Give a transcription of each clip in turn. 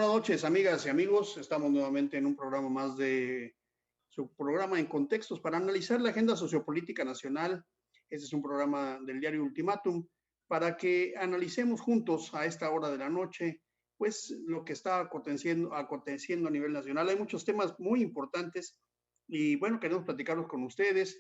buenas noches, amigas y amigos. Estamos nuevamente en un programa más de su programa En Contextos para analizar la agenda sociopolítica nacional. Este es un programa del diario Ultimátum para que analicemos juntos a esta hora de la noche, pues lo que está aconteciendo a nivel nacional. Hay muchos temas muy importantes y bueno, queremos platicarlos con ustedes,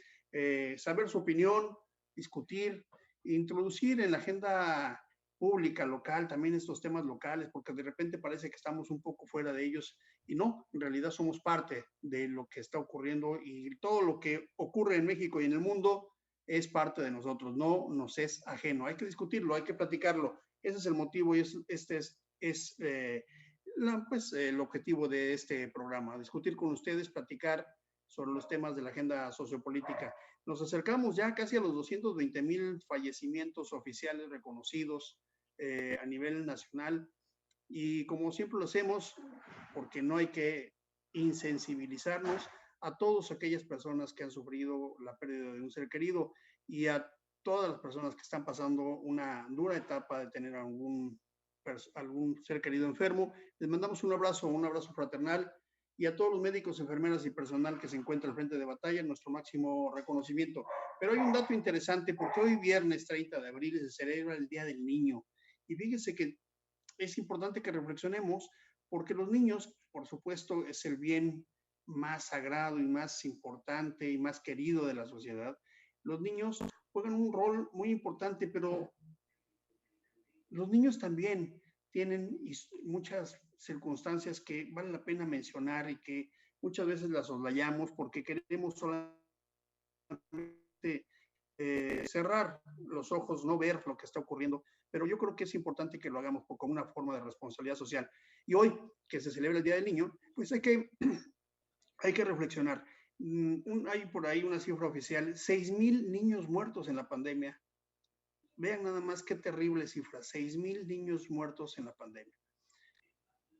saber su opinión, discutir, introducir en la agenda pública, local, también estos temas locales, porque de repente parece que estamos un poco fuera de ellos y no, en realidad somos parte de lo que está ocurriendo y todo lo que ocurre en México y en el mundo es parte de nosotros, no nos es ajeno. Hay que discutirlo, hay que platicarlo. Ese es el motivo y este es el objetivo de este programa, discutir con ustedes, platicar sobre los temas de la agenda sociopolítica. Nos acercamos ya casi a los 220,000 fallecimientos oficiales reconocidos a nivel nacional y como siempre lo hacemos, porque no hay que insensibilizarnos a todas aquellas personas que han sufrido la pérdida de un ser querido y a todas las personas que están pasando una dura etapa de tener algún ser querido enfermo. Les mandamos un abrazo fraternal y a todos los médicos, enfermeras y personal que se encuentra al frente de batalla, nuestro máximo reconocimiento. Pero hay un dato interesante porque hoy viernes 30 de abril se celebra el Día del Niño. Y fíjense que es importante que reflexionemos porque los niños, por supuesto, es el bien más sagrado y más importante y más querido de la sociedad. Los niños juegan un rol muy importante, pero los niños también tienen muchas circunstancias que vale la pena mencionar y que muchas veces las soslayamos porque queremos solamente cerrar los ojos, no ver lo que está ocurriendo, pero yo creo que es importante que lo hagamos como una forma de responsabilidad social. Y hoy, que se celebra el Día del Niño, pues hay que reflexionar. Hay por ahí una cifra oficial, 6,000 niños muertos en la pandemia. Vean nada más qué terrible cifra, 6,000 niños muertos en la pandemia.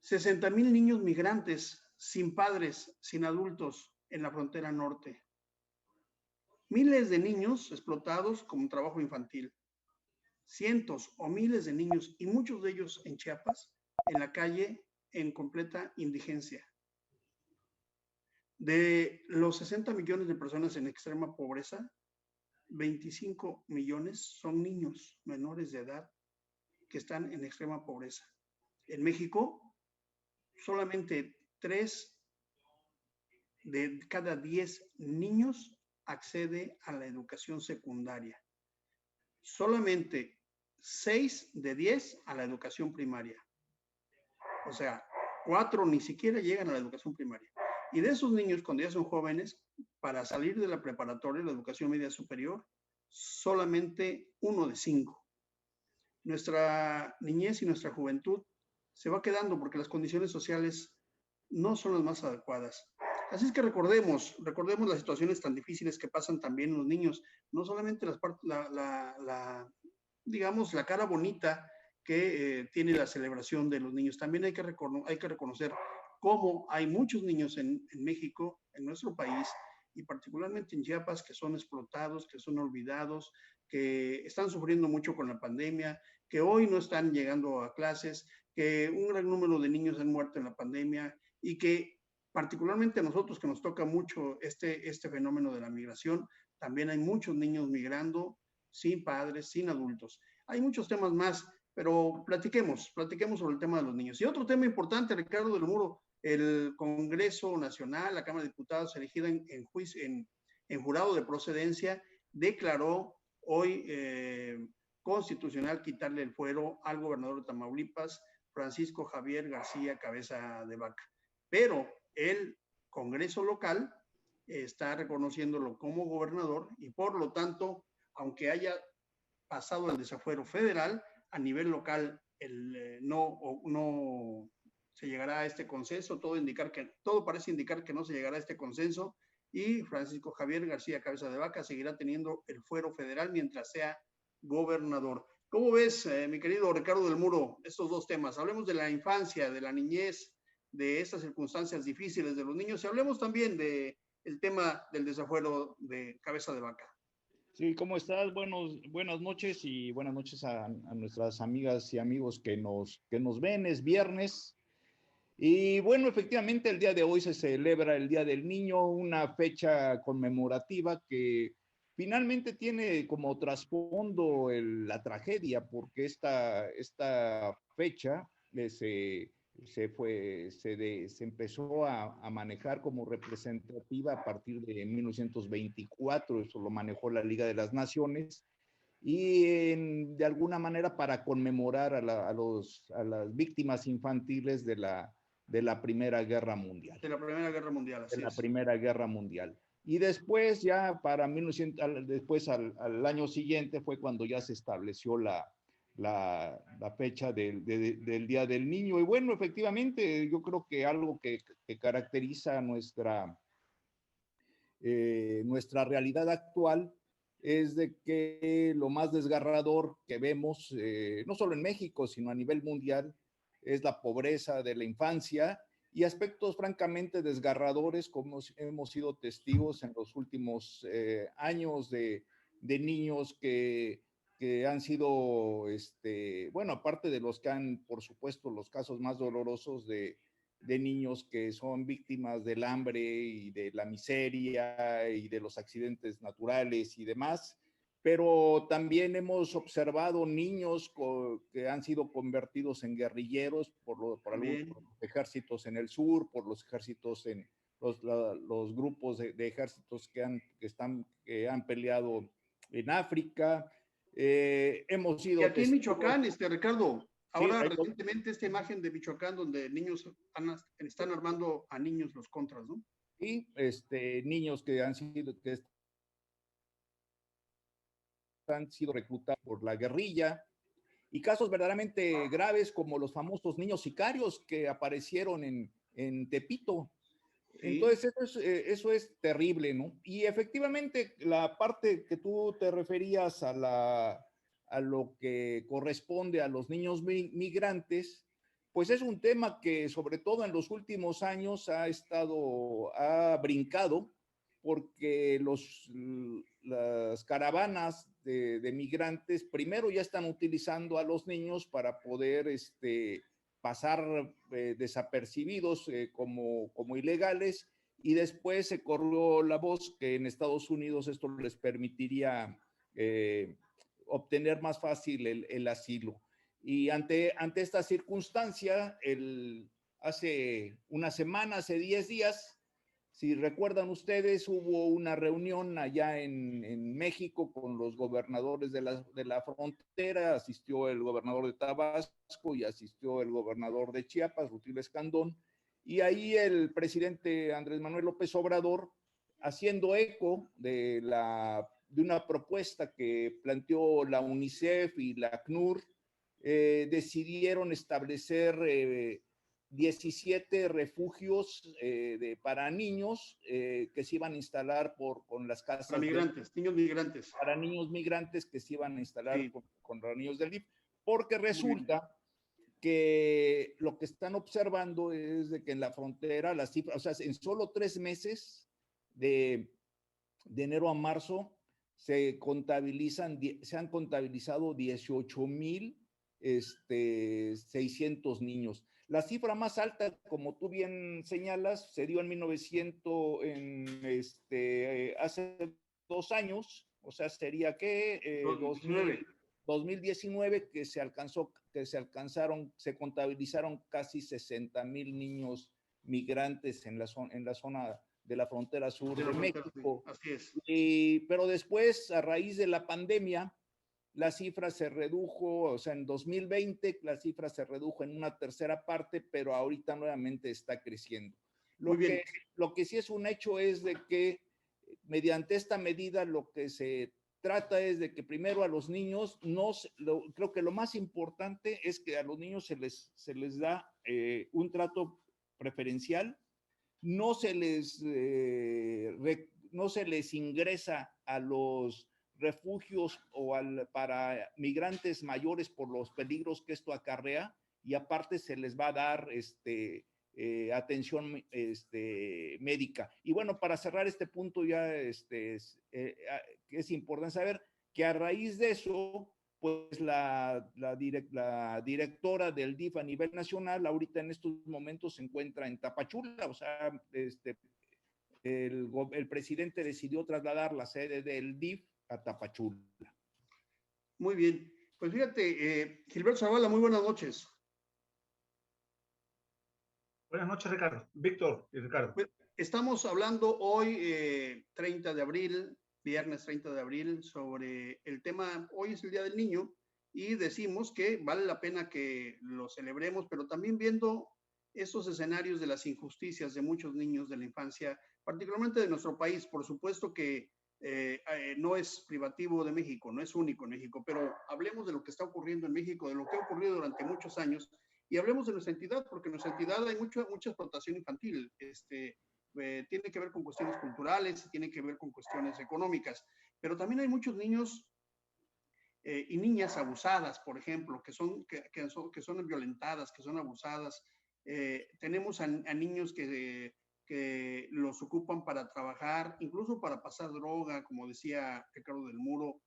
60,000 niños migrantes sin padres, sin adultos en la frontera norte. Miles de niños explotados como trabajo infantil. Cientos o miles de niños, y muchos de ellos en Chiapas, en la calle en completa indigencia. De los 60 millones de personas en extrema pobreza, 25 millones son niños menores de edad que están en extrema pobreza. En México, solamente 3 de cada 10 niños accede a la educación secundaria. Solamente 6 de 10 a la educación primaria. O sea, 4 ni siquiera llegan a la educación primaria. Y de esos niños, cuando ya son jóvenes, para salir de la preparatoria, la educación media superior, solamente 1 de 5. Nuestra niñez y nuestra juventud se va quedando porque las condiciones sociales no son las más adecuadas. Así es que recordemos las situaciones tan difíciles que pasan también los niños, no solamente digamos, la cara bonita que tiene la celebración de los niños. También hay que reconocer cómo hay muchos niños en México, en nuestro país, y particularmente en Chiapas, que son explotados, que son olvidados, que están sufriendo mucho con la pandemia, que hoy no están llegando a clases, que un gran número de niños han muerto en la pandemia y que particularmente a nosotros que nos toca mucho este fenómeno de la migración, también hay muchos niños migrando sin padres, sin adultos. Hay muchos temas más, pero platiquemos sobre el tema de los niños. Y otro tema importante, Ricardo del Muro, el Congreso Nacional, la Cámara de Diputados, elegida en jurado de procedencia, declaró hoy constitucional quitarle el fuero al gobernador de Tamaulipas, Francisco Javier García Cabeza de Vaca. Pero el Congreso local está reconociéndolo como gobernador y por lo tanto, aunque haya pasado el desafuero federal, a nivel local no se llegará a este consenso. Todo parece indicar que no se llegará a este consenso y Francisco Javier García Cabeza de Vaca seguirá teniendo el fuero federal mientras sea gobernador. ¿Cómo ves, mi querido Ricardo del Muro, estos dos temas? Hablemos de la infancia, de la niñez, de estas circunstancias difíciles de los niños y hablemos también del tema del desafuero de Cabeza de Vaca. Sí, ¿cómo estás? Buenas noches y buenas noches a nuestras amigas y amigos que nos ven. Es viernes Y bueno, efectivamente el día de hoy se celebra el Día del Niño, una fecha conmemorativa que finalmente tiene como trasfondo la tragedia, porque esta fecha se empezó a manejar como representativa a partir de 1924, eso lo manejó la Liga de las Naciones, y de alguna manera para conmemorar a las víctimas infantiles de la Primera Guerra Mundial. De la Primera Guerra Mundial, así De la es. Primera Guerra Mundial. Y después ya para 1900, después al año siguiente fue cuando ya se estableció la fecha del Día del Niño. Y bueno, efectivamente, yo creo que algo que caracteriza nuestra realidad actual es de que lo más desgarrador que vemos, no solo en México, sino a nivel mundial, es la pobreza de la infancia y aspectos francamente desgarradores como hemos sido testigos en los últimos años de niños que han sido, bueno, aparte de los que han, por supuesto, los casos más dolorosos de niños que son víctimas del hambre y de la miseria y de los accidentes naturales y demás, pero también hemos observado niños que han sido convertidos en guerrilleros por algunos ejércitos en el sur, por los ejércitos en los grupos de ejércitos que han peleado en África. Hemos Y sido aquí en testigos. Michoacán, Ricardo, Sí, ahora recientemente esta imagen de Michoacán donde niños están armando a niños los contras, ¿no? Sí, niños que han sido reclutados por la guerrilla y casos verdaderamente graves como los famosos niños sicarios que aparecieron en Tepito. Sí. Entonces, eso es terrible, ¿no? Y efectivamente, la parte que tú te referías a lo que corresponde a los niños migrantes, pues es un tema que sobre todo en los últimos años ha brincado, porque las caravanas de migrantes primero ya están utilizando a los niños para poder pasar desapercibidos como ilegales, y después se corrió la voz que en Estados Unidos esto les permitiría obtener más fácil el asilo. Y ante esta circunstancia, hace una semana, hace 10 días, si recuerdan ustedes, hubo una reunión allá en México con los gobernadores de la frontera, asistió el gobernador de Tabasco y asistió el gobernador de Chiapas, Rutilio Escandón, y ahí el presidente Andrés Manuel López Obrador, haciendo eco de una propuesta que planteó la UNICEF y la ACNUR, decidieron establecer 17 refugios para niños que se iban a instalar con las casas. Para migrantes, niños migrantes. Para niños migrantes que se iban a instalar sí. con los niños del DIF, porque resulta que lo que están observando es de que en la frontera las cifras, o sea, en solo 3 meses de enero a marzo se han contabilizado 18,600 niños. La cifra más alta, como tú bien señalas, se dio en 1900, hace 2 años, o sea, sería que 2019 que se contabilizaron casi 60,000 niños migrantes en la zona de la frontera sur de México. Así es. Pero después, a raíz de la pandemia, la cifra se redujo, o sea, en 2020 la cifra se redujo en una tercera parte, pero ahorita nuevamente está creciendo. Lo que sí es un hecho es de que mediante esta medida lo que se trata es de que primero a los niños, creo que lo más importante es que a los niños se les da un trato preferencial, no se les ingresa a los refugios para migrantes mayores por los peligros que esto acarrea, y aparte se les va a dar atención médica. Y bueno, para cerrar este punto ya es importante saber que a raíz de eso pues la directora del DIF a nivel nacional ahorita en estos momentos se encuentra en Tapachula, o sea, el presidente decidió trasladar la sede del DIF a Tapachula. Muy bien. Pues fíjate, Gilberto Zavala, muy buenas noches. Buenas noches, Ricardo. Víctor y Ricardo. Estamos hablando hoy, 30 de abril, viernes 30 de abril, sobre el tema, hoy es el Día del Niño, y decimos que vale la pena que lo celebremos, pero también viendo estos escenarios de las injusticias de muchos niños de la infancia, particularmente de nuestro país. Por supuesto que no es privativo de México, no es único en México, pero hablemos de lo que está ocurriendo en México, de lo que ha ocurrido durante muchos años, y hablemos de nuestra entidad, porque en nuestra entidad hay mucha explotación infantil. Tiene que ver con cuestiones culturales, tiene que ver con cuestiones económicas, pero también hay muchos niños y niñas abusadas, por ejemplo, que son violentadas, que son abusadas. Tenemos a niños que los ocupan para trabajar, incluso para pasar droga, como decía Ricardo del Muro.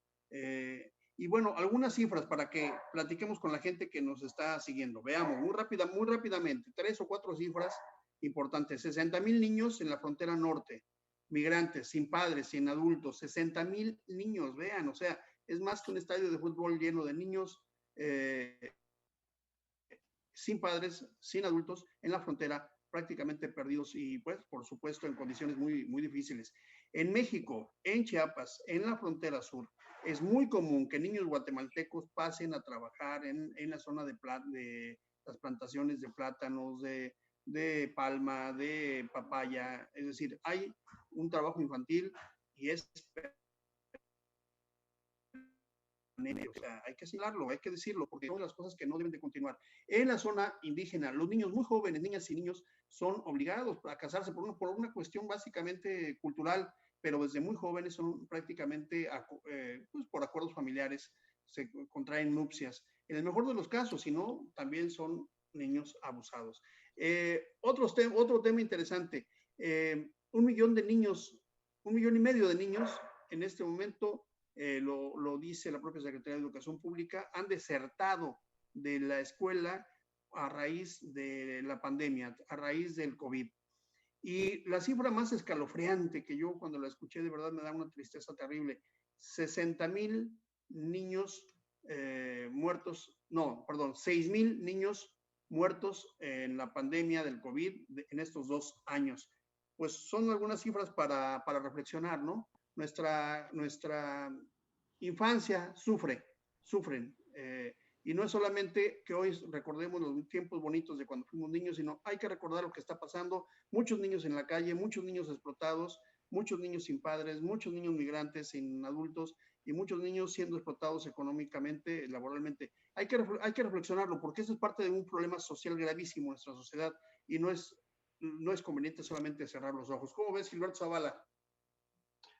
Y bueno, algunas cifras para que platiquemos con la gente que nos está siguiendo. Veamos muy rápidamente, 3 o 4 cifras importantes. 60,000 niños en la frontera norte, migrantes, sin padres, sin adultos. 60,000 niños, vean, o sea, es más que un estadio de fútbol lleno de niños sin padres, sin adultos, en la frontera, prácticamente perdidos y, pues, por supuesto, en condiciones muy difíciles. En México, en Chiapas, en la frontera sur, es muy común que niños guatemaltecos pasen a trabajar en la zona de las plantaciones de plátanos, de palma, de papaya. Es decir, hay un trabajo infantil y es... O sea, hay que señalarlo, hay que decirlo, porque son las cosas que no deben de continuar. En la zona indígena, los niños muy jóvenes, niñas y niños, son obligados a casarse por una cuestión básicamente cultural, pero desde muy jóvenes son prácticamente, pues por acuerdos familiares, se contraen nupcias. En el mejor de los casos, si no, también son niños abusados. Otro tema interesante, 1,000,000 de niños, 1,500,000 de niños en este momento, lo dice la propia Secretaría de Educación Pública, han desertado de la escuela a raíz de la pandemia, a raíz del COVID. Y la cifra más escalofriante que yo cuando la escuché de verdad me da una tristeza terrible, 60,000 niños muertos, no, perdón, 6,000 niños muertos en la pandemia del COVID en estos 2 años. Pues son algunas cifras para reflexionar, ¿no? Nuestra infancia sufren. Y no es solamente que hoy recordemos los tiempos bonitos de cuando fuimos niños, sino hay que recordar lo que está pasando. Muchos niños en la calle, muchos niños explotados, muchos niños sin padres, muchos niños migrantes sin adultos y muchos niños siendo explotados económicamente, laboralmente. Hay que reflexionarlo porque eso es parte de un problema social gravísimo en nuestra sociedad y no es conveniente solamente cerrar los ojos. ¿Cómo ves, Gilberto Zavala?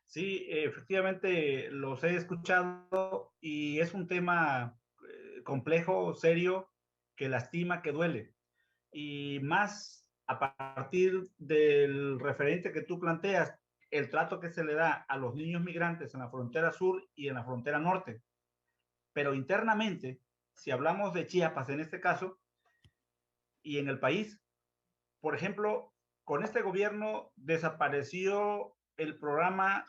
Sí, efectivamente los he escuchado y es un tema complejo, serio, que lastima, que duele. Y más a partir del referente que tú planteas, el trato que se le da a los niños migrantes en la frontera sur y en la frontera norte. Pero internamente, si hablamos de Chiapas en este caso, y en el país, por ejemplo, con este gobierno desapareció el programa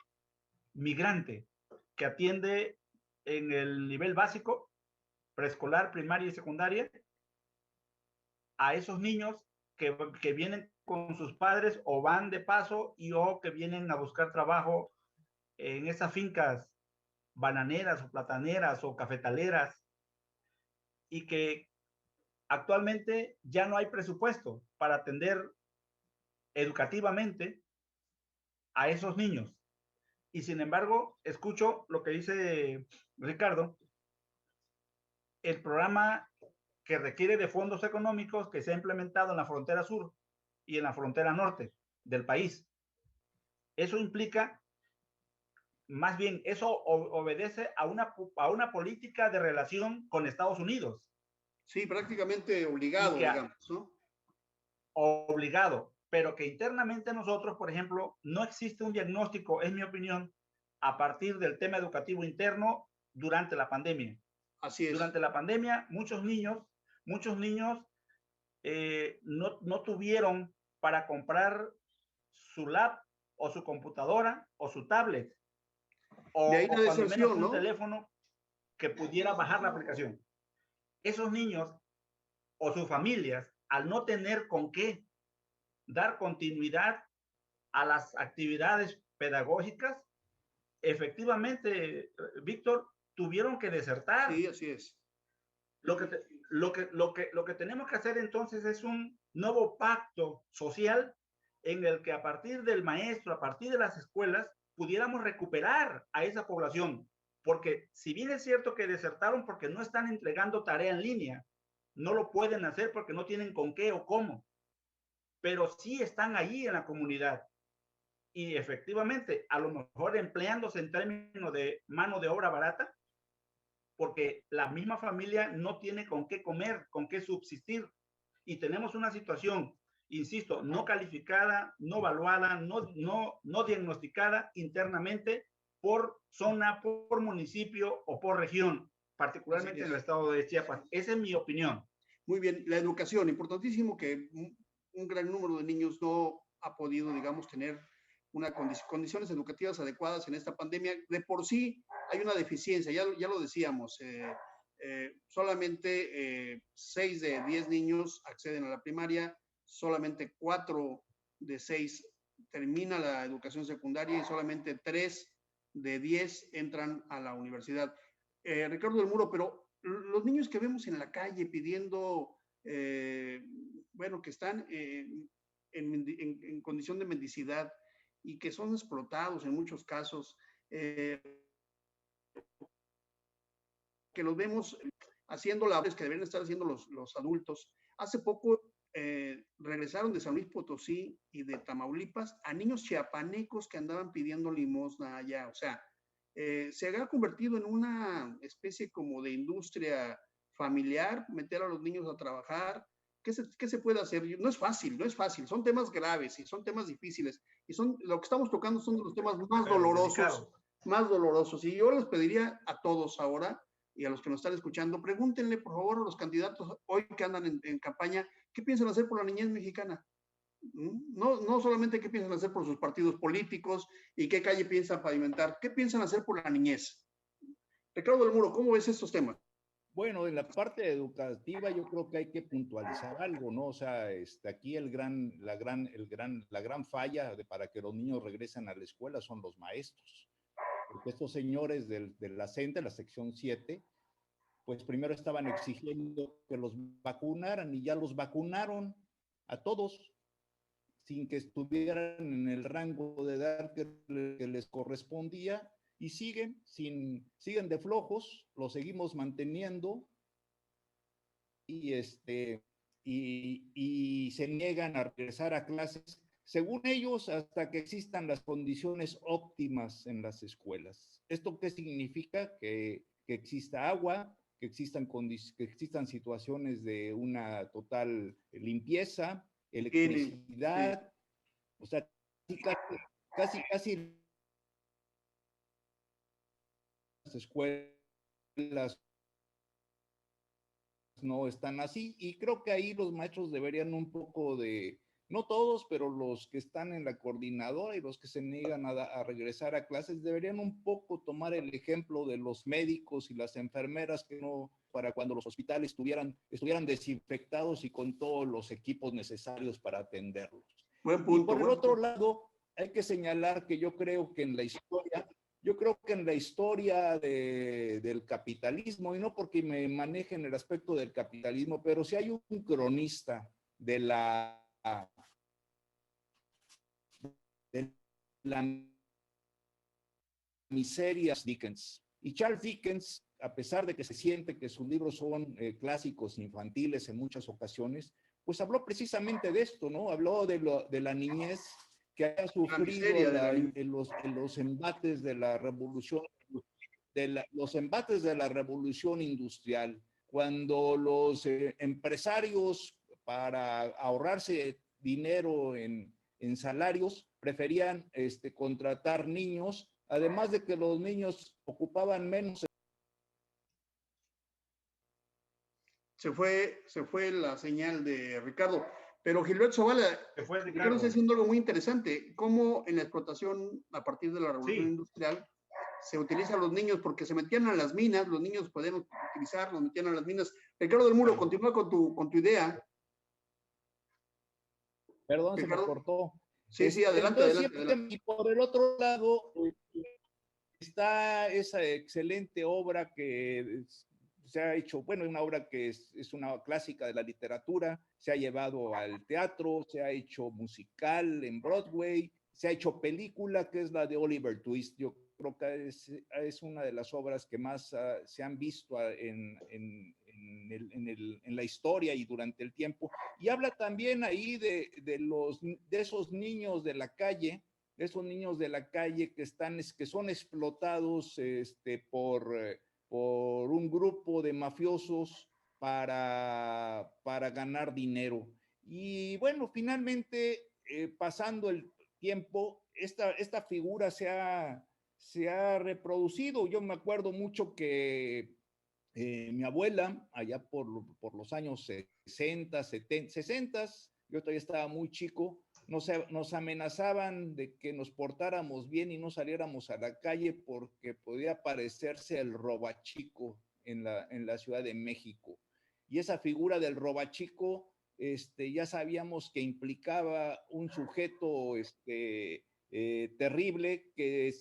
migrante que atiende en el nivel básico, preescolar, primaria y secundaria, a esos niños que vienen con sus padres o van de paso o que vienen a buscar trabajo en esas fincas bananeras o plataneras o cafetaleras y que actualmente ya no hay presupuesto para atender educativamente a esos niños. Y sin embargo, escucho lo que dice Ricardo, el programa que requiere de fondos económicos que se ha implementado en la frontera sur y en la frontera norte del país. Eso implica, más bien, eso obedece a una política de relación con Estados Unidos. Sí, prácticamente obligado, digamos, ¿no? Obligado, pero que internamente nosotros, por ejemplo, no existe un diagnóstico, es mi opinión, a partir del tema educativo interno durante la pandemia. Así es. Durante la pandemia, muchos niños no tuvieron para comprar su lap o su computadora o su tablet De ahí o la cuando menos deserción, un ¿no? teléfono que pudiera bajar la aplicación. Esos niños o sus familias, al no tener con qué dar continuidad a las actividades pedagógicas, efectivamente, Víctor, tuvieron que desertar. Sí, así es. Lo que tenemos que hacer entonces es un nuevo pacto social en el que a partir del maestro, a partir de las escuelas, pudiéramos recuperar a esa población. Porque si bien es cierto que desertaron porque no están entregando tarea en línea, no lo pueden hacer porque no tienen con qué o cómo, pero sí están allí en la comunidad. Y efectivamente, a lo mejor empleándose en términos de mano de obra barata, porque la misma familia no tiene con qué comer, con qué subsistir. Y tenemos una situación, insisto, no calificada, no evaluada, no diagnosticada internamente por zona, por municipio o por región, particularmente en el estado de Chiapas. Esa es mi opinión. Muy bien, la educación, importantísimo que un gran número de niños no ha podido, digamos, tener condiciones educativas adecuadas en esta pandemia. De por sí hay una deficiencia, ya lo decíamos, solamente 6 de 10 niños acceden a la primaria, solamente 4 de 6 termina la educación secundaria y solamente 3 de 10 entran a la universidad. Ricardo del Muro, pero los niños que vemos en la calle pidiendo, bueno, que están en condición de mendicidad y que son explotados en muchos casos, que los vemos haciendo labores que deberían estar haciendo los adultos. Hace poco regresaron de San Luis Potosí y de Tamaulipas a niños chiapanecos que andaban pidiendo limosna allá. O sea, se ha convertido en una especie como de industria familiar, meter a los niños a trabajar. ¿Qué se puede hacer? No es fácil, no es fácil. Son temas graves y son temas difíciles. Y lo que estamos tocando son de los temas más dolorosos. Y yo les pediría a todos ahora y a los que nos están escuchando, pregúntenle por favor a los candidatos hoy que andan en campaña, ¿qué piensan hacer por la niñez mexicana? No solamente qué piensan hacer por sus partidos políticos y qué calle piensan pavimentar, qué piensan hacer por la niñez. Ricardo del Muro, ¿cómo ves estos temas? Bueno, en la parte educativa yo creo que hay que puntualizar algo, ¿no? O sea, aquí la gran falla para que los niños regresen a la escuela son los maestros. Porque estos señores de la CENTE, la sección 7, pues primero estaban exigiendo que los vacunaran y ya los vacunaron a todos sin que estuvieran en el rango de edad que les correspondía y siguen de flojos, los seguimos manteniendo y y se niegan a regresar a clases, según ellos, hasta que existan las condiciones óptimas en las escuelas. ¿Esto qué significa? Que exista agua, que existan situaciones de una total limpieza, electricidad, sí. O sea, casi las escuelas no están así, y creo que ahí los maestros deberían un poco de, no todos, pero los que están en la coordinadora y los que se niegan a regresar a clases, deberían un poco tomar el ejemplo de los médicos y las enfermeras que no, para cuando los hospitales estuvieran desinfectados y con todos los equipos necesarios para atenderlos. Buen punto, y por el otro lado, hay que señalar que yo creo que en la historia del capitalismo, y no porque me maneje en el aspecto del capitalismo, pero si hay un cronista de la miseria, Dickens. Y Charles Dickens, a pesar de que se siente que sus libros son clásicos infantiles en muchas ocasiones, pues habló precisamente de esto, ¿no? Habló de la niñez que ha sufrido en los embates de la revolución, los embates de la revolución industrial, cuando los empresarios, para ahorrarse dinero en salarios, preferían contratar niños, además de que los niños ocupaban menos Se fue la señal de Ricardo. Pero Gilberto Zavala, Se fue Ricardo está Ricardo. haciendo algo muy interesante. Cómo en la explotación a partir de la revolución Sí, industrial se utilizan los niños porque se metían a las minas, los niños podían utilizar, los metían a las minas. Ricardo del Muro, continúa con tu idea. Perdón, se me Ricardo. cortó. Sí, sí, adelante, Entonces, adelante, adelante. y por el otro lado, está esa excelente obra que se ha hecho, bueno, una obra que es una clásica de la literatura, se ha llevado al teatro, se ha hecho musical en Broadway, se ha hecho película, que es la de Oliver Twist. Yo creo que es una de las obras que más se han visto en la historia y durante el tiempo. Y habla también ahí de esos niños de la calle, esos niños de la calle que son explotados por un grupo de mafiosos para ganar dinero. Y bueno, finalmente, pasando el tiempo, esta figura se ha reproducido. Yo me acuerdo mucho que mi abuela, allá por los años 60, 70, 60, yo todavía estaba muy chico, nos amenazaban de que nos portáramos bien y no saliéramos a la calle porque podía aparecerse el robachico en la Ciudad de México. Y esa figura del robachico, ya sabíamos que implicaba un sujeto terrible que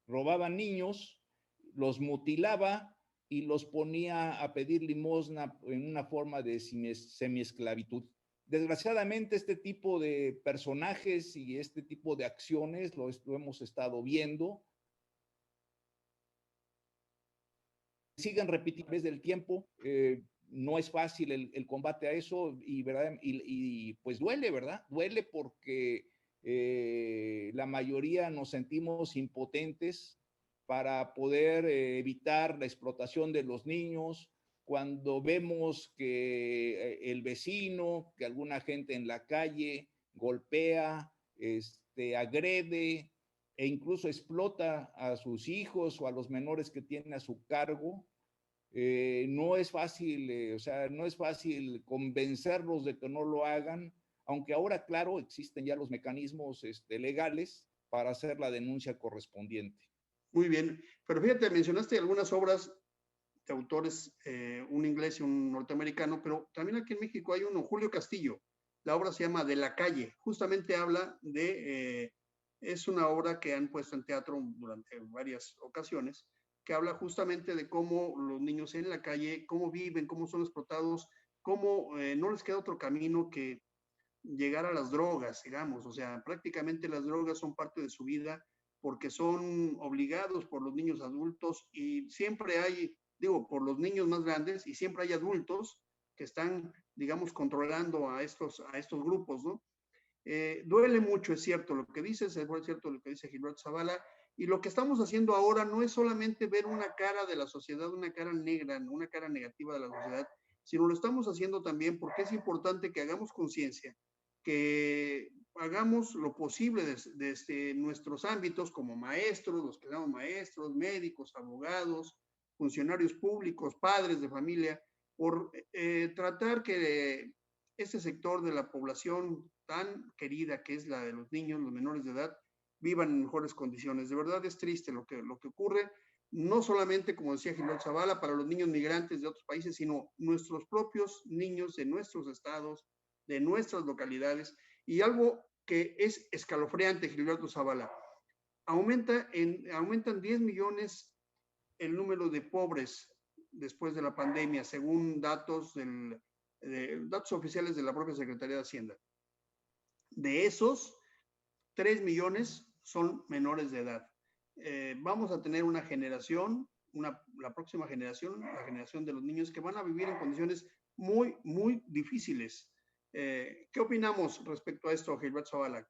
robaba niños, los mutilaba y los ponía a pedir limosna en una forma de semiesclavitud. Desgraciadamente, este tipo de personajes y este tipo de acciones lo hemos estado viendo. Siguen repitiendo desde el tiempo. No es fácil el combate a eso ¿verdad? Y pues duele, ¿verdad? Duele porque la mayoría nos sentimos impotentes para poder evitar la explotación de los niños, cuando vemos que el vecino, que alguna gente en la calle golpea, agrede e incluso explota a sus hijos o a los menores que tiene a su cargo. No es fácil, o sea, no es fácil convencerlos de que no lo hagan, aunque ahora, claro, existen ya los mecanismos legales para hacer la denuncia correspondiente. Muy bien, pero fíjate, mencionaste algunas obras de autores, un inglés y un norteamericano, pero también aquí en México hay uno, Julio Castillo. La obra se llama De la calle. Justamente habla es una obra que han puesto en teatro durante varias ocasiones, que habla justamente de cómo los niños en la calle, cómo viven, cómo son explotados, cómo no les queda otro camino que llegar a las drogas, digamos. O sea, prácticamente las drogas son parte de su vida porque son obligados por los niños adultos y siempre hay, digo, por los niños más grandes y siempre hay adultos que están, digamos, controlando a estos grupos, ¿no? Duele mucho, es cierto lo que dices, es cierto lo que dice Gilberto Zavala, y lo que estamos haciendo ahora no es solamente ver una cara de la sociedad, una cara negra, una cara negativa de la sociedad, sino lo estamos haciendo también porque es importante que hagamos conciencia, que hagamos lo posible desde nuestros ámbitos como maestros, los que somos maestros, médicos, abogados, funcionarios públicos, padres de familia, por tratar que este sector de la población tan querida que es la de los niños, los menores de edad, vivan en mejores condiciones. De verdad es triste lo que ocurre, no solamente, como decía Gilberto Zavala, para los niños migrantes de otros países, sino nuestros propios niños de nuestros estados, de nuestras localidades. Y algo que es escalofriante, Gilberto Zavala, aumentan 10 millones el número de pobres después de la pandemia, según datos oficiales de la propia Secretaría de Hacienda. De esos, 3 millones son menores de edad. Vamos a tener una generación, la próxima generación, la generación de los niños que van a vivir en condiciones muy, muy difíciles. ¿Qué opinamos respecto a esto, Gilberto Zavala?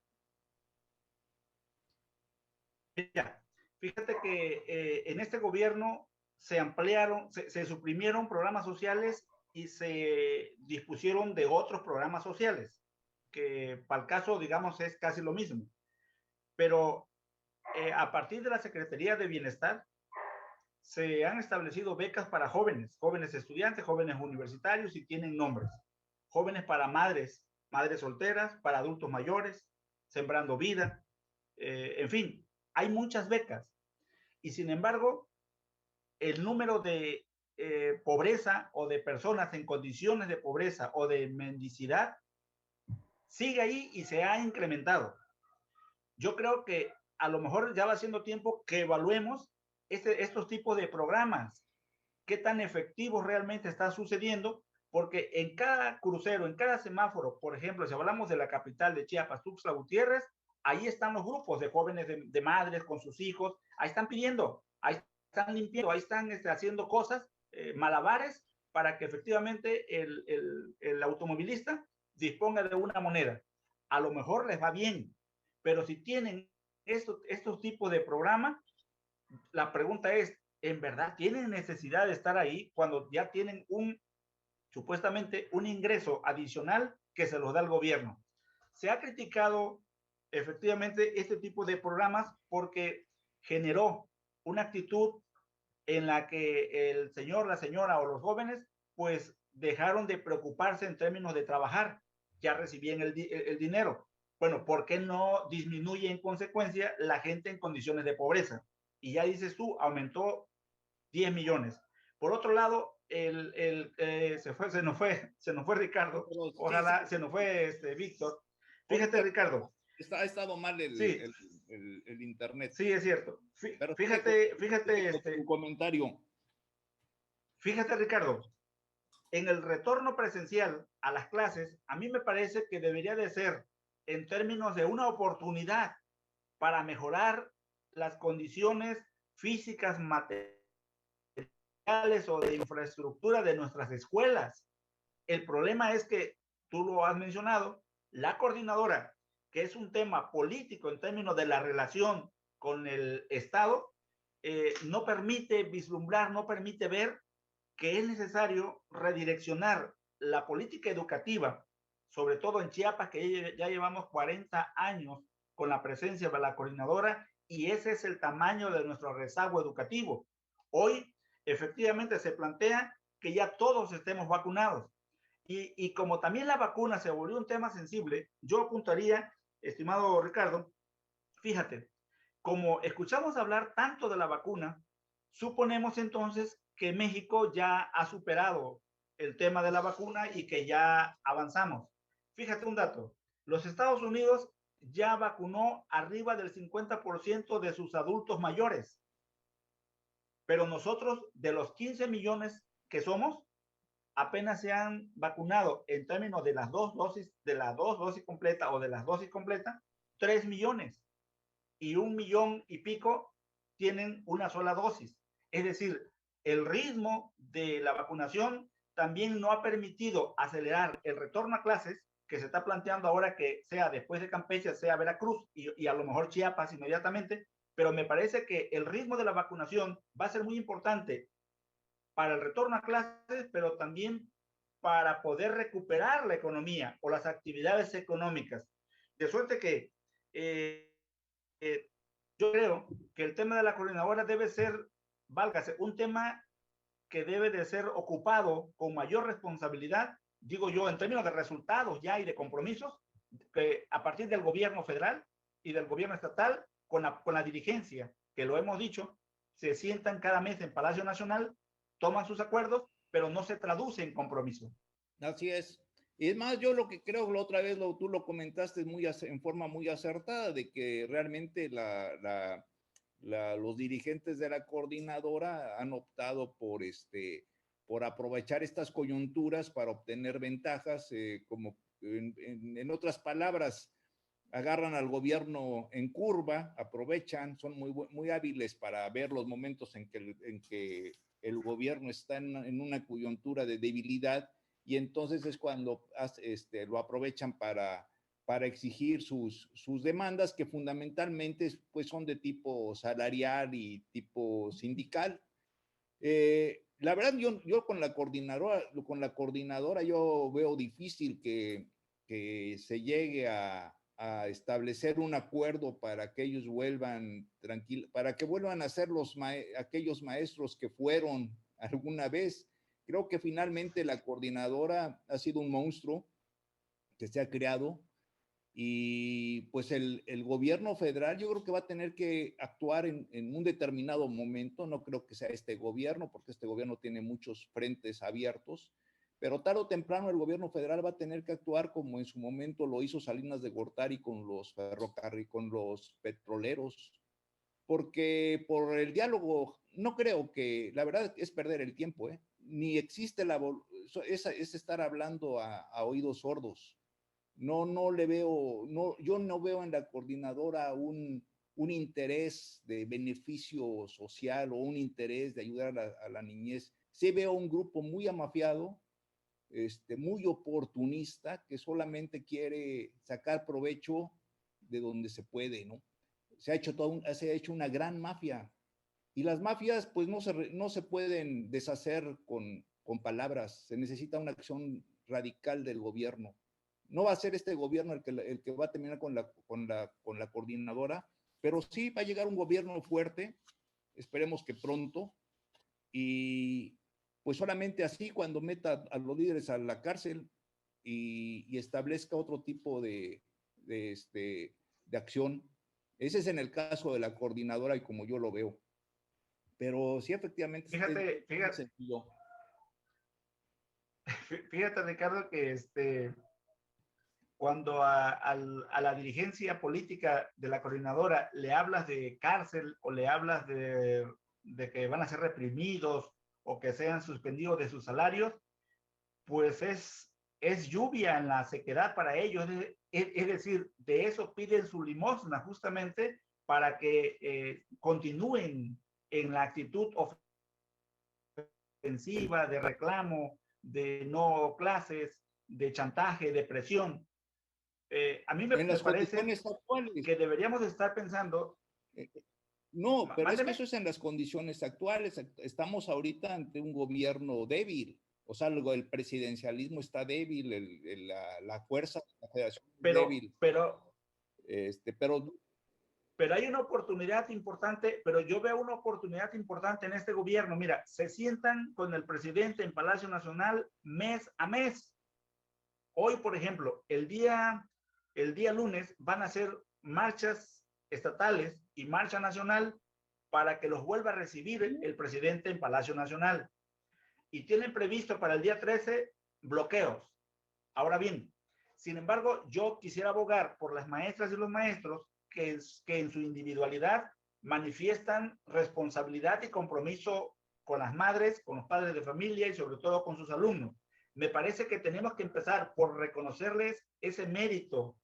Mira, fíjate que en este gobierno se ampliaron, se suprimieron programas sociales y se dispusieron de otros programas sociales, que para el caso, digamos, es casi lo mismo. Pero a partir de la Secretaría de Bienestar, se han establecido becas para jóvenes, jóvenes estudiantes, jóvenes universitarios y tienen nombres. Jóvenes para madres, madres solteras, para adultos mayores, Sembrando Vida, en fin, hay muchas becas. Y sin embargo, el número de pobreza o de personas en condiciones de pobreza o de mendicidad sigue ahí y se ha incrementado. Yo creo que a lo mejor ya va siendo tiempo que evaluemos estos tipos de programas, qué tan efectivos realmente está sucediendo, porque en cada crucero, en cada semáforo, por ejemplo, si hablamos de la capital de Chiapas, Tuxtla Gutiérrez, ahí están los grupos de jóvenes, de madres con sus hijos, ahí están pidiendo, ahí están limpiando, ahí están haciendo cosas, malabares, para que efectivamente el automovilista disponga de una moneda. A lo mejor les va bien, pero si tienen estos tipos de programas, la pregunta es, ¿en verdad tienen necesidad de estar ahí cuando ya tienen supuestamente un ingreso adicional que se los da el gobierno? Se ha criticado efectivamente este tipo de programas porque generó una actitud en la que el señor, la señora o los jóvenes pues dejaron de preocuparse en términos de trabajar, ya recibían el dinero. Bueno, ¿por qué no disminuye en consecuencia la gente en condiciones de pobreza? Y ya dices tú, aumentó 10 millones. Por otro lado, se nos fue Ricardo, Pero ojalá se nos fue Víctor. Fíjate, Ricardo. Ha estado mal Sí, el internet. sí, es cierto. Pero Fíjate, un comentario. Fíjate, Ricardo, en el retorno presencial a las clases, a mí me parece que debería de ser en términos de una oportunidad para mejorar las condiciones físicas, materiales o de infraestructura de nuestras escuelas. El problema es que, tú lo has mencionado, la coordinadora, que es un tema político en términos de la relación con el Estado, no permite vislumbrar, no permite ver que es necesario redireccionar la política educativa, sobre todo en Chiapas, que ya llevamos 40 años con la presencia de la coordinadora, y ese es el tamaño de nuestro rezago educativo. Hoy, efectivamente, se plantea que ya todos estemos vacunados. Y como también la vacuna se volvió un tema sensible, yo apuntaría, estimado Ricardo, fíjate, como escuchamos hablar tanto de la vacuna, suponemos entonces que México ya ha superado el tema de la vacuna y que ya avanzamos. Fíjate un dato, los Estados Unidos ya vacunó arriba del 50% de sus adultos mayores, pero nosotros, de los 15 millones que somos, apenas se han vacunado en términos de las dos dosis completas o de las dosis completas, 3 millones. Y 1,5 millones tienen una sola dosis. Es decir, el ritmo de la vacunación también no ha permitido acelerar el retorno a clases que se está planteando ahora, que sea después de Campeche, sea Veracruz y a lo mejor Chiapas inmediatamente, pero me parece que el ritmo de la vacunación va a ser muy importante para el retorno a clases, pero también para poder recuperar la economía o las actividades económicas. De suerte que yo creo que el tema de la coordinadora debe ser, válgase, un tema que debe de ser ocupado con mayor responsabilidad, digo yo, en términos de resultados ya y de compromisos, que a partir del gobierno federal y del gobierno estatal, con la dirigencia, que lo hemos dicho, se sientan cada mes en Palacio Nacional, toman sus acuerdos, pero no se traduce en compromiso. Así es. Y es más, yo lo que creo, la otra vez tú lo comentaste en forma muy acertada, de que realmente los dirigentes de la coordinadora han optado por aprovechar estas coyunturas para obtener ventajas, como en otras palabras, agarran al gobierno en curva, aprovechan, son muy hábiles para ver los momentos en que el gobierno está en una coyuntura de debilidad, y entonces es cuando lo aprovechan para exigir sus demandas, que fundamentalmente pues, son de tipo salarial y tipo sindical. La verdad, yo con la coordinadora yo veo difícil que se llegue a a establecer un acuerdo para que ellos vuelvan para que vuelvan a ser aquellos maestros que fueron alguna vez. Creo que finalmente la coordinadora ha sido un monstruo que se ha creado y pues el gobierno federal yo creo que va a tener que actuar en un determinado momento. No creo que sea este gobierno, porque este gobierno tiene muchos frentes abiertos, pero tarde o temprano el gobierno federal va a tener que actuar como en su momento lo hizo Salinas de Gortari con los con los petroleros, porque por el diálogo no creo que, la verdad es perder el tiempo, ¿eh? Ni existe es estar hablando a oídos sordos. No le veo, yo no veo en la coordinadora un interés de beneficio social o un interés de ayudar a la niñez. Sí veo un grupo muy amafiado, muy oportunista, que solamente quiere sacar provecho de donde se puede, ¿no? Se ha hecho una gran mafia. Y las mafias, pues, no se pueden deshacer con palabras. Se necesita una acción radical del gobierno. No va a ser este gobierno el que va a terminar con la coordinadora, pero sí va a llegar un gobierno fuerte, esperemos que pronto, y pues solamente así, cuando meta a los líderes a la cárcel y establezca otro tipo de acción. Ese es en el caso de la coordinadora y como yo lo veo. Pero sí, efectivamente, Fíjate, sentido. Fíjate, Ricardo, que cuando a la dirigencia política de la coordinadora le hablas de cárcel o le hablas de que van a ser reprimidos o que sean suspendidos de sus salarios, pues es lluvia en la sequedad para ellos. Es decir, de eso piden su limosna justamente para que continúen en la actitud ofensiva de reclamo, de no clases, de chantaje, de presión. A mí me parece que deberíamos estar pensando. No, pero es que eso es en las condiciones actuales. Estamos ahorita ante un gobierno débil. O sea, el presidencialismo está débil, la fuerza de la federación es débil. Pero hay una oportunidad importante, pero yo veo una oportunidad importante en este gobierno. Mira, se sientan con el presidente en Palacio Nacional mes a mes. Hoy, por ejemplo, el día lunes van a hacer marchas estatales y marcha nacional para que los vuelva a recibir el presidente en Palacio Nacional. Y tienen previsto para el día 13 bloqueos. Ahora bien, sin embargo, yo quisiera abogar por las maestras y los maestros que en su individualidad manifiestan responsabilidad y compromiso con las madres, con los padres de familia y sobre todo con sus alumnos. Me parece que tenemos que empezar por reconocerles ese mérito,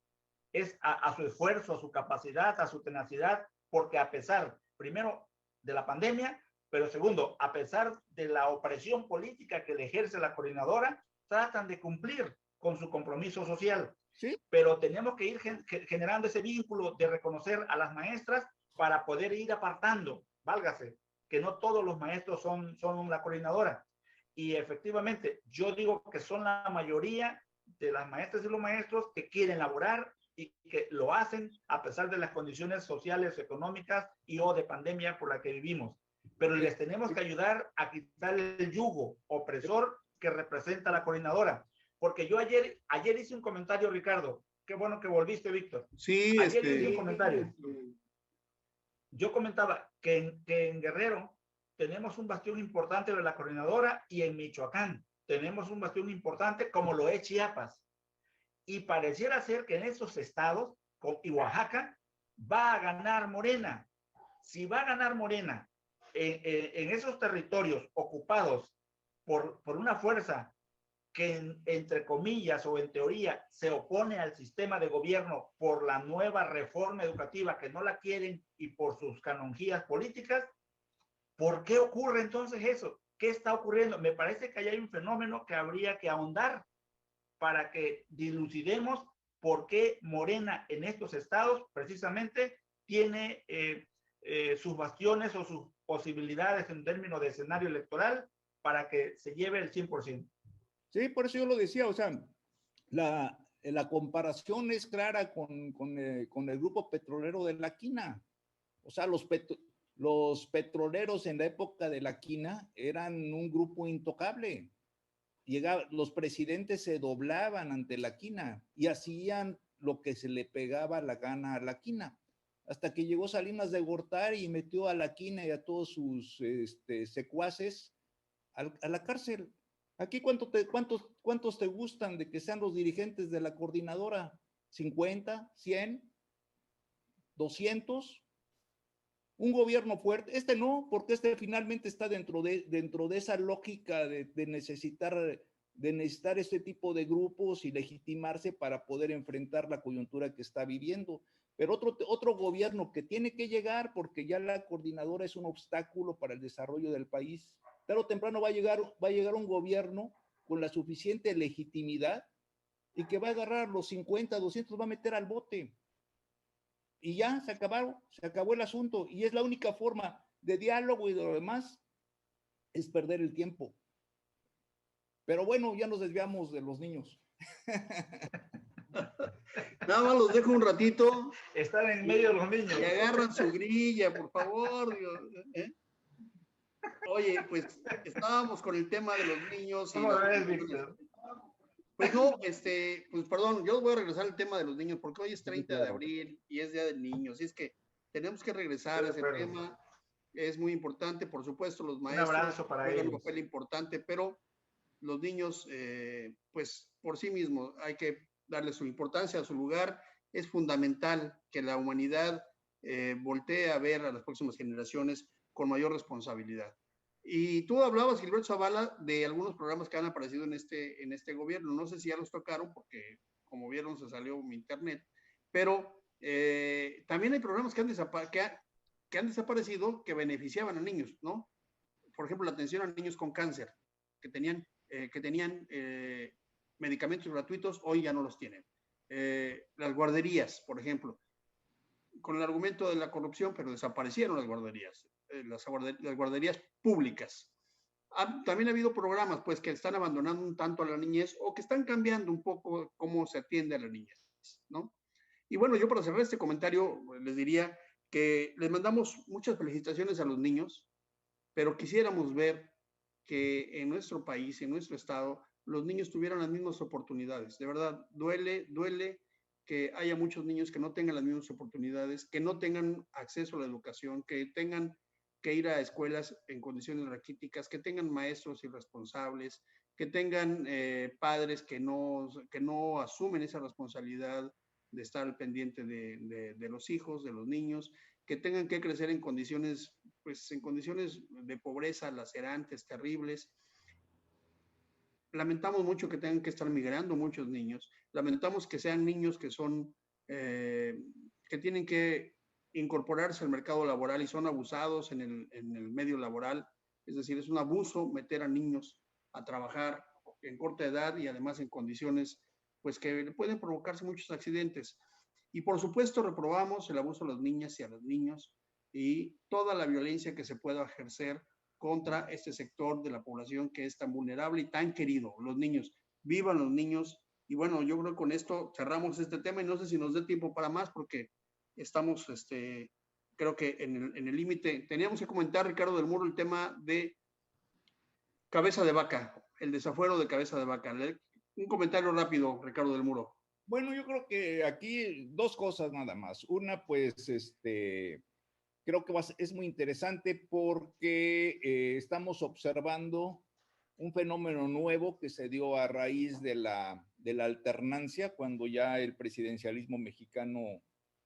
a su esfuerzo, a su capacidad, a su tenacidad, porque a pesar, primero, de la pandemia, pero segundo, a pesar de la opresión política que le ejerce la coordinadora, tratan de cumplir con su compromiso social. ¿Sí? Pero tenemos que ir generando ese vínculo de reconocer a las maestras para poder ir apartando, válgase, que no todos los maestros son la coordinadora. Y efectivamente, yo digo que son la mayoría de las maestras y los maestros que quieren laborar y que lo hacen a pesar de las condiciones sociales, económicas y o de pandemia por la que vivimos. Pero les tenemos que ayudar a quitar el yugo opresor que representa la coordinadora. Porque yo ayer hice un comentario, Ricardo. Qué bueno que volviste, Víctor. Sí, ayer hice un comentario. Yo comentaba que en Guerrero tenemos un bastión importante de la coordinadora y en Michoacán tenemos un bastión importante como lo es Chiapas. Y pareciera ser que en esos estados y Oaxaca va a ganar Morena. Si va a ganar Morena en esos territorios ocupados por una fuerza que entre comillas o en teoría se opone al sistema de gobierno por la nueva reforma educativa que no la quieren y por sus canonjías políticas, ¿por qué ocurre entonces eso? ¿Qué está ocurriendo? Me parece que hay un fenómeno que habría que ahondar para que dilucidemos por qué Morena en estos estados precisamente tiene sus bastiones o sus posibilidades en términos de escenario electoral para que se lleve el 100%. Sí, por eso yo lo decía, o sea, la comparación es clara con el grupo petrolero de la quina. O sea, los petroleros en la época de la quina eran un grupo intocable. Los presidentes se doblaban ante la quina y hacían lo que se le pegaba la gana a la quina. Hasta que llegó Salinas de Gortari y metió a la quina y a todos sus secuaces a la cárcel. Aquí, ¿cuántos te gustan de que sean los dirigentes de la coordinadora? ¿50? ¿100? ¿200? Un gobierno fuerte. Este no, porque este finalmente está dentro de esa lógica de necesitar este tipo de grupos y legitimarse para poder enfrentar la coyuntura que está viviendo. Pero otro gobierno que tiene que llegar, porque ya la coordinadora es un obstáculo para el desarrollo del país. Tarde o temprano va a llegar un gobierno con la suficiente legitimidad y que va a agarrar los 50, 200, va a meter al bote. Y ya se acabó el asunto. Y es la única forma de diálogo y de lo demás, es perder el tiempo. Pero bueno, ya nos desviamos de los niños. Nada más los dejo un ratito. Están en medio de los niños. Y agarran su grilla, por favor. Dios, ¿eh? Oye, pues estábamos con el tema de los niños. ¿Cómo ves, Víctor? Pues no, pues perdón, yo voy a regresar al tema de los niños, porque hoy es 30 de abril y es Día del Niño, así es que tenemos que regresar a ese tema, es muy importante, por supuesto, los maestros un abrazo para juegan ellos. un papel importante, pero los niños, pues por sí mismos, hay que darle su importancia, a su lugar, es fundamental que la humanidad voltee a ver a las próximas generaciones con mayor responsabilidad. Y tú hablabas, Gilberto Zavala, de algunos programas que han aparecido en este gobierno. No sé si ya los tocaron, porque como vieron se salió mi internet, pero también hay programas que han desaparecido que beneficiaban a niños, ¿no? Por ejemplo, la atención a niños con cáncer, que tenían medicamentos gratuitos, hoy ya no los tienen. Las guarderías, por ejemplo, con el argumento de la corrupción, pero desaparecieron las guarderías. Las guarderías públicas. También ha habido programas pues que están abandonando un tanto a la niñez o que están cambiando un poco cómo se atiende a la niñez, ¿no? Y bueno, yo para cerrar este comentario les diría que les mandamos muchas felicitaciones a los niños, pero quisiéramos ver que en nuestro país, en nuestro estado, los niños tuvieran las mismas oportunidades. De verdad, duele que haya muchos niños que no tengan las mismas oportunidades, que no tengan acceso a la educación, que tengan que ir a escuelas en condiciones raquíticas, que tengan maestros irresponsables, que tengan padres que no asumen esa responsabilidad de estar al pendiente de los hijos, de los niños, que tengan que crecer en condiciones, pues en condiciones de pobreza lacerantes, terribles. Lamentamos mucho que tengan que estar migrando muchos niños, lamentamos que sean niños que son, que tienen que incorporarse al mercado laboral y son abusados en el medio laboral, es decir, es un abuso meter a niños a trabajar en corta edad y además en condiciones pues que pueden provocarse muchos accidentes. Y por supuesto reprobamos el abuso a las niñas y a los niños y toda la violencia que se pueda ejercer contra este sector de la población que es tan vulnerable y tan querido, los niños. Vivan los niños. Y bueno, yo creo que con esto cerramos este tema y no sé si nos dé tiempo para más porque estamos, creo que en el límite. Teníamos que comentar, Ricardo del Muro, el tema de cabeza de vaca, el desafuero de cabeza de vaca. Un comentario rápido, Ricardo del Muro. Bueno, yo creo que aquí dos cosas nada más. Una, pues, creo que es muy interesante porque estamos observando un fenómeno nuevo que se dio a raíz de la alternancia, cuando ya el presidencialismo mexicano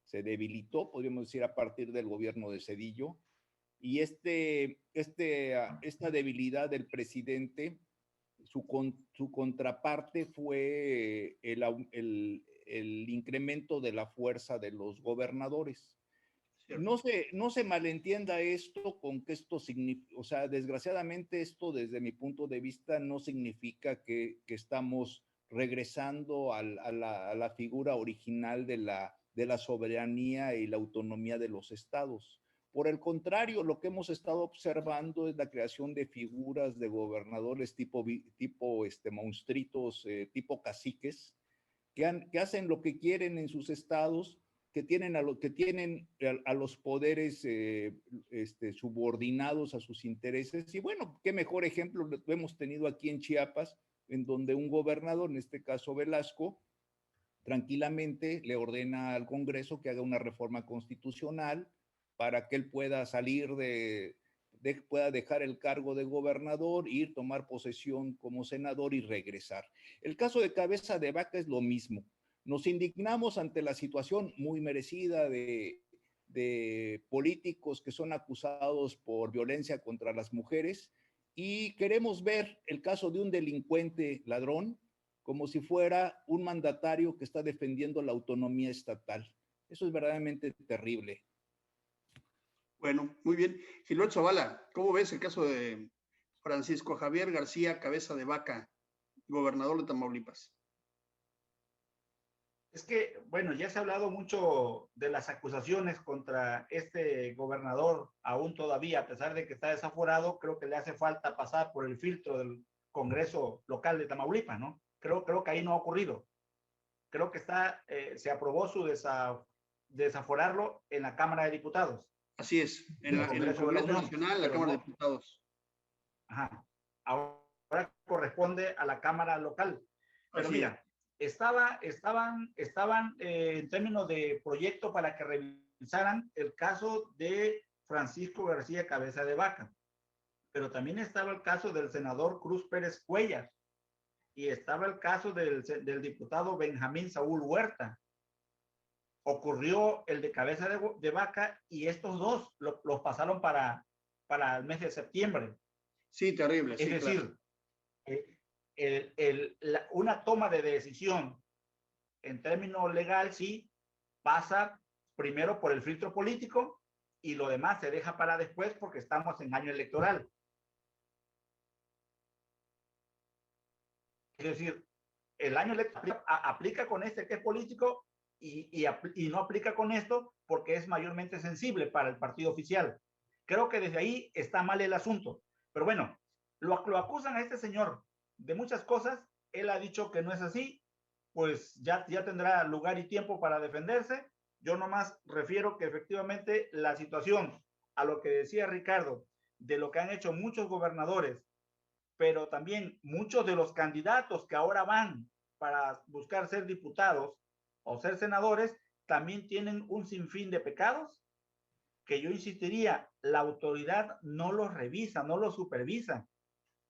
se debilitó, podríamos decir, a partir del gobierno de Zedillo. Y esta debilidad del presidente, su contraparte fue el incremento de la fuerza de los gobernadores. No se malentienda esto con que esto significa, o sea, desgraciadamente esto desde mi punto de vista no significa que estamos regresando a la figura original de la soberanía y la autonomía de los estados. Por el contrario, lo que hemos estado observando es la creación de figuras de gobernadores tipo monstruitos, tipo caciques, que hacen lo que quieren en sus estados, que tienen a los poderes subordinados a sus intereses. Y bueno, qué mejor ejemplo lo hemos tenido aquí en Chiapas, en donde un gobernador, en este caso Velasco, tranquilamente le ordena al Congreso que haga una reforma constitucional para que él pueda salir pueda dejar el cargo de gobernador, ir, tomar posesión como senador y regresar. El caso de Cabeza de Vaca es lo mismo. Nos indignamos ante la situación muy merecida de políticos que son acusados por violencia contra las mujeres y queremos ver el caso de un delincuente ladrón como si fuera un mandatario que está defendiendo la autonomía estatal. Eso es verdaderamente terrible. Bueno, muy bien. Gilberto Zavala, ¿cómo ves el caso de Francisco Javier García Cabeza de Vaca, gobernador de Tamaulipas? Es que, bueno, ya se ha hablado mucho de las acusaciones contra este gobernador, aún todavía, a pesar de que está desaforado, creo que le hace falta pasar por el filtro del Congreso local de Tamaulipas, ¿no? Creo que ahí no ha ocurrido. Creo que se aprobó su desaforarlo en la Cámara de Diputados. Así es, en el Congreso Nacional, la Cámara de Diputados. Ajá. Ahora corresponde a la Cámara local. Pero mira, estaban en términos de proyecto para que revisaran el caso de Francisco García Cabeza de Vaca, pero también estaba el caso del senador Cruz Pérez Cuellar y estaba el caso del diputado Benjamín Saúl Huerta. Ocurrió el de Cabeza de Vaca y estos dos los pasaron para el mes de septiembre. Sí, terrible. Es decir, claro, una toma de decisión en términos legal sí pasa primero por el filtro político y lo demás se deja para después porque estamos en año electoral. Es decir, el año electoral aplica con este que es político y no aplica con esto porque es mayormente sensible para el partido oficial. Creo que desde ahí está mal el asunto. Pero bueno, lo acusan a este señor de muchas cosas. Él ha dicho que no es así. Pues ya tendrá lugar y tiempo para defenderse. Yo nomás refiero que efectivamente la situación, a lo que decía Ricardo, de lo que han hecho muchos gobernadores, pero también muchos de los candidatos que ahora van para buscar ser diputados o ser senadores, también tienen un sinfín de pecados que yo insistiría, la autoridad no los revisa, no los supervisa,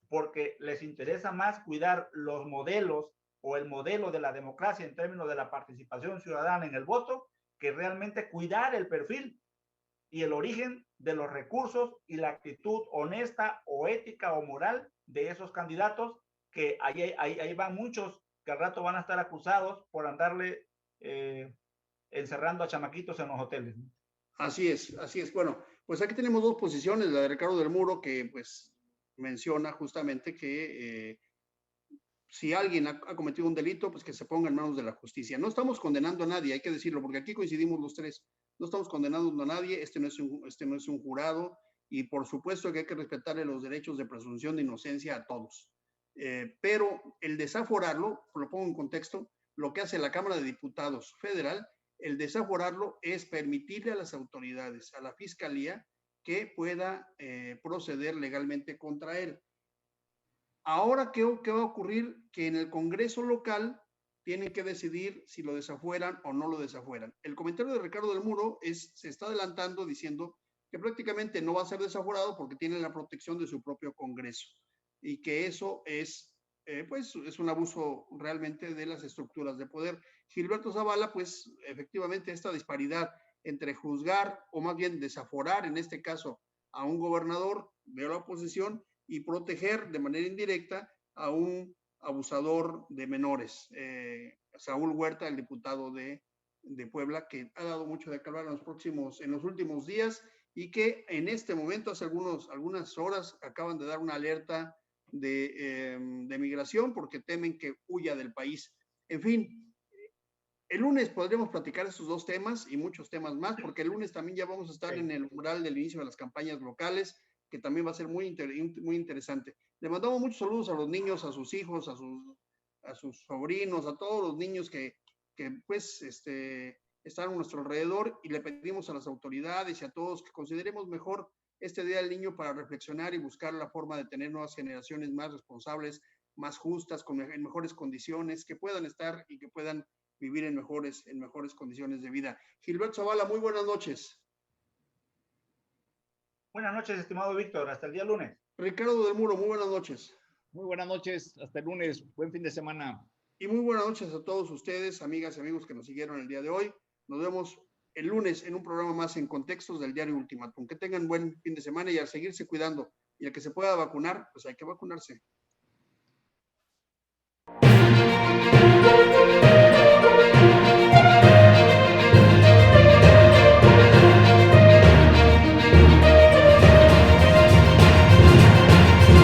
porque les interesa más cuidar los modelos o el modelo de la democracia en términos de la participación ciudadana en el voto, que realmente cuidar el perfil y el origen de los recursos y la actitud honesta o ética o moral de esos candidatos, que ahí van muchos que al rato van a estar acusados por andarle encerrando a chamaquitos en los hoteles. Así es, así es. Bueno, pues aquí tenemos dos posiciones, la de Ricardo del Muro, que pues menciona justamente que si alguien ha cometido un delito, pues que se ponga en manos de la justicia. No estamos condenando a nadie, hay que decirlo, porque aquí coincidimos los tres. No estamos condenando a nadie, este no es un jurado, y por supuesto que hay que respetarle los derechos de presunción de inocencia a todos. Pero el desaforarlo, lo pongo en contexto, lo que hace la Cámara de Diputados Federal, el desaforarlo es permitirle a las autoridades, a la Fiscalía, que pueda proceder legalmente contra él. Ahora, ¿qué va a ocurrir? Que en el Congreso local tienen que decidir si lo desafueran o no lo desafueran. El comentario de Ricardo del Muro se está adelantando diciendo que prácticamente no va a ser desaforado porque tiene la protección de su propio Congreso y que eso es un abuso realmente de las estructuras de poder. Gilberto Zavala, pues efectivamente esta disparidad entre juzgar o más bien desaforar, en este caso, a un gobernador de la oposición y proteger de manera indirecta a un abusador de menores. Saúl Huerta, el diputado de Puebla, que ha dado mucho de qué hablar en los últimos días y que en este momento, hace algunas horas, acaban de dar una alerta de migración porque temen que huya del país. En fin, el lunes podremos platicar estos dos temas y muchos temas más, porque el lunes también ya vamos a estar en el umbral del inicio de las campañas locales, que también va a ser muy interesante. Le mandamos muchos saludos a los niños, a sus hijos, a sus a sus sobrinos, a todos los niños que pues, están a nuestro alrededor, y le pedimos a las autoridades y a todos que consideremos mejor este Día del Niño para reflexionar y buscar la forma de tener nuevas generaciones más responsables, más justas, en mejores condiciones, que puedan estar y que puedan vivir en mejores condiciones de vida. Gilberto Zavala, muy buenas noches. Buenas noches, estimado Víctor. Hasta el día lunes. Ricardo del Muro, muy buenas noches. Muy buenas noches. Hasta el lunes. Buen fin de semana. Y muy buenas noches a todos ustedes, amigas y amigos que nos siguieron el día de hoy. Nos vemos el lunes en un programa más en Contextos del Diario Ultimátum. Que tengan buen fin de semana y al seguirse cuidando. Y al que se pueda vacunar, pues hay que vacunarse.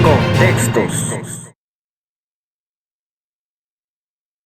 Contextos.